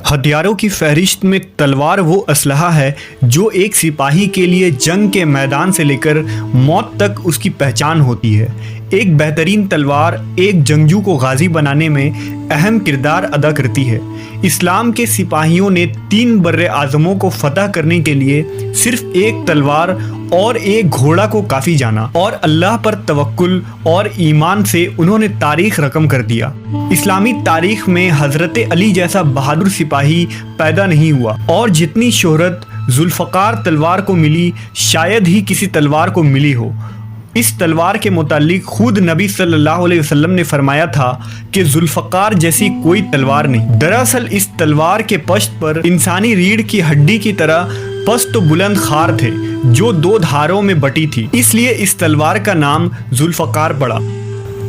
ہتھیاروں کی فہرست میں تلوار وہ اسلحہ ہے جو ایک سپاہی کے لیے جنگ کے میدان سے لے کر موت تک اس کی پہچان ہوتی ہے۔ ایک بہترین تلوار ایک جنگجو کو غازی بنانے میں اہم کردار ادا کرتی ہے۔ اسلام کے سپاہیوں نے 3 بر اعظموں کو فتح کرنے کے لیے صرف ایک تلوار اور ایک گھوڑا کو کافی جانا، اور اللہ پر توکل اور ایمان سے انہوں نے تاریخ رقم کر دیا۔ اسلامی تاریخ میں حضرت علی جیسا بہادر سپاہی پیدا نہیں ہوا، اور جتنی شہرت ذوالفقار تلوار کو ملی شاید ہی کسی تلوار کو ملی ہو۔ اس تلوار کے متعلق خود نبی صلی اللہ علیہ وسلم نے فرمایا تھا کہ ذوالفقار جیسی کوئی تلوار نہیں۔ دراصل اس تلوار کے پشت پر انسانی ریڑھ کی ہڈی کی طرح پست و بلند خار تھے جو 2 دھاروں میں بٹی تھی، اس لیے اس تلوار کا نام ذوالفقار پڑا۔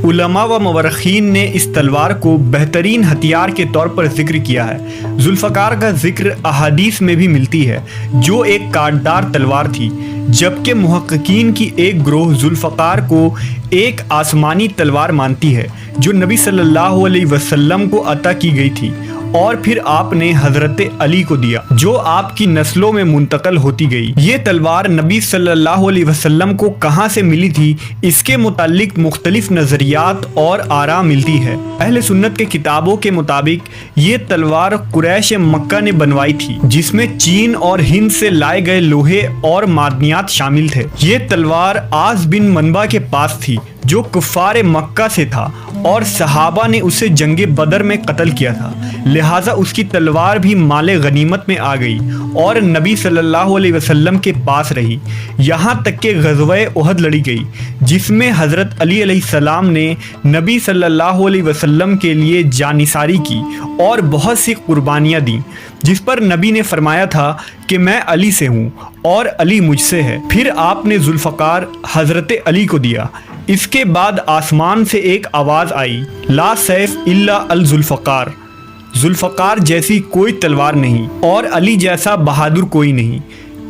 علماء و مورخین نے اس تلوار کو بہترین ہتھیار کے طور پر ذکر کیا ہے۔ ذوالفقار کا ذکر احادیث میں بھی ملتی ہے جو ایک کاٹدار تلوار تھی، جبکہ محققین کی ایک گروہ ذوالفقار کو ایک آسمانی تلوار مانتی ہے جو نبی صلی اللہ علیہ وسلم کو عطا کی گئی تھی اور پھر آپ نے حضرت علی کو دیا، جو آپ کی نسلوں میں منتقل ہوتی گئی۔ یہ تلوار نبی صلی اللہ علیہ وسلم کو کہاں سے ملی تھی، اس کے متعلق مختلف نظریات اور آراء ملتی ہے۔ اہل سنت کے کتابوں کے مطابق یہ تلوار قریش مکہ نے بنوائی تھی، جس میں چین اور ہند سے لائے گئے لوہے اور معدنیات شامل تھے۔ یہ تلوار عاص بن منبع کے پاس تھی جو کفار مکہ سے تھا، اور صحابہ نے اسے جنگ بدر میں قتل کیا تھا، لہٰذا اس کی تلوار بھی مال غنیمت میں آ گئی اور نبی صلی اللہ علیہ وسلم کے پاس رہی، یہاں تک کہ غزوہ احد لڑی گئی، جس میں حضرت علی علیہ السلام نے نبی صلی اللہ علیہ وسلم کے لیے جانثاری کی اور بہت سی قربانیاں دیں، جس پر نبی نے فرمایا تھا کہ میں علی سے ہوں اور علی مجھ سے ہے۔ پھر آپ نے ذوالفقار حضرت علی کو دیا۔ اس کے بعد آسمان سے ایک آواز آئی، لا سیف الا الذوالفقار، ذوالفقار جیسی کوئی تلوار نہیں اور علی جیسا بہادر کوئی نہیں۔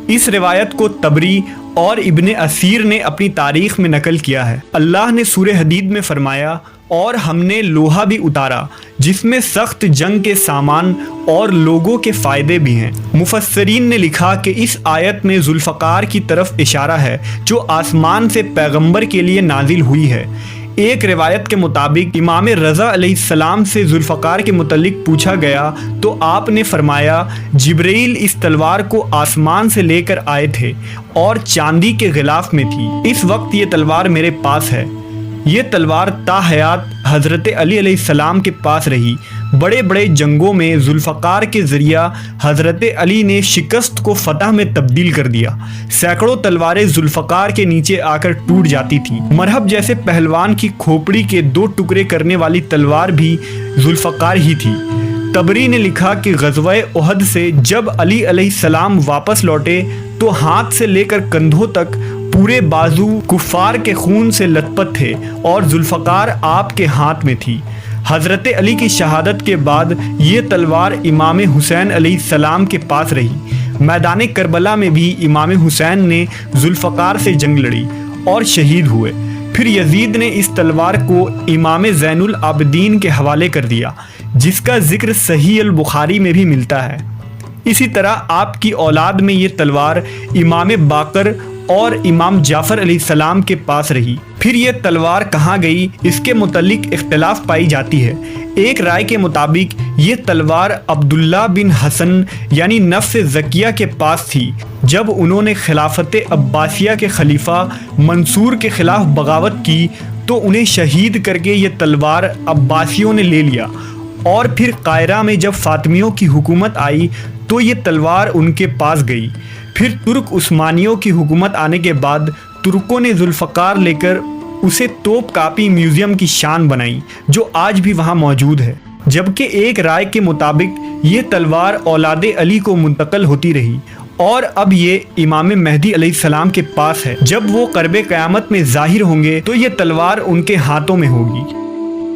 اس روایت کو طبری اور ابن اسیر نے اپنی تاریخ میں نقل کیا ہے۔ اللہ نے سورہ حدید میں فرمایا، اور ہم نے لوہا بھی اتارا جس میں سخت جنگ کے سامان اور لوگوں کے فائدے بھی ہیں۔ مفسرین نے لکھا کہ اس آیت میں ذوالفقار کی طرف اشارہ ہے جو آسمان سے پیغمبر کے لیے نازل ہوئی ہے۔ ایک روایت کے مطابق امام رضا علیہ السلام سے ذوالفقار کے متعلق پوچھا گیا تو آپ نے فرمایا، جبرائیل اس تلوار کو آسمان سے لے کر آئے تھے اور چاندی کے غلاف میں تھی، اس وقت یہ تلوار میرے پاس ہے۔ یہ تلوار تا حیات حضرت علی علیہ السلام کے پاس رہی۔ بڑے بڑے جنگوں میں ذوالفقار کے ذریعہ حضرت علی نے شکست کو فتح میں تبدیل کر دیا۔ سینکڑوں تلواریں ذوالفقار کے نیچے آ کر ٹوٹ جاتی تھیں۔ مرہب جیسے پہلوان کی کھوپڑی کے 2 ٹکڑے کرنے والی تلوار بھی ذوالفقار ہی تھی۔ طبری نے لکھا کہ غزوہ احد سے جب علی علیہ السلام واپس لوٹے تو ہاتھ سے لے کر کندھوں تک پورے بازو کفار کے خون سے لت پت تھے اور ذوالفقار آپ کے ہاتھ میں تھی۔ حضرت علی کی شہادت کے بعد یہ تلوار امام حسین علیہ السلام کے پاس رہی۔ میدان کربلا میں بھی امام حسین نے ذوالفقار سے جنگ لڑی اور شہید ہوئے۔ پھر یزید نے اس تلوار کو امام زین العابدین کے حوالے کر دیا، جس کا ذکر صحیح البخاری میں بھی ملتا ہے۔ اسی طرح آپ کی اولاد میں یہ تلوار امام باقر اور امام جعفر علیہ السلام کے پاس رہی۔ پھر یہ تلوار کہاں گئی، اس کے متعلق اختلاف پائی جاتی ہے۔ ایک رائے کے مطابق یہ تلوار عبداللہ بن حسن یعنی نفس زکیہ کے پاس تھی، جب انہوں نے خلافت عباسیہ کے خلیفہ منصور کے خلاف بغاوت کی تو انہیں شہید کر کے یہ تلوار عباسیوں نے لے لیا، اور پھر قاہرہ میں جب فاطمیوں کی حکومت آئی تو یہ تلوار ان کے پاس گئی۔ پھر ترک عثمانیوں کی حکومت آنے کے بعد ترکوں نے ذوالفقار لے کر اسے توپ کاپی میوزیم کی شان بنائی، جو آج بھی وہاں موجود ہے۔ جبکہ ایک رائے کے مطابق یہ تلوار اولاد علی کو منتقل ہوتی رہی، اور اب یہ امام مہدی علیہ السلام کے پاس ہے۔ جب وہ قرب قیامت میں ظاہر ہوں گے تو یہ تلوار ان کے ہاتھوں میں ہوگی۔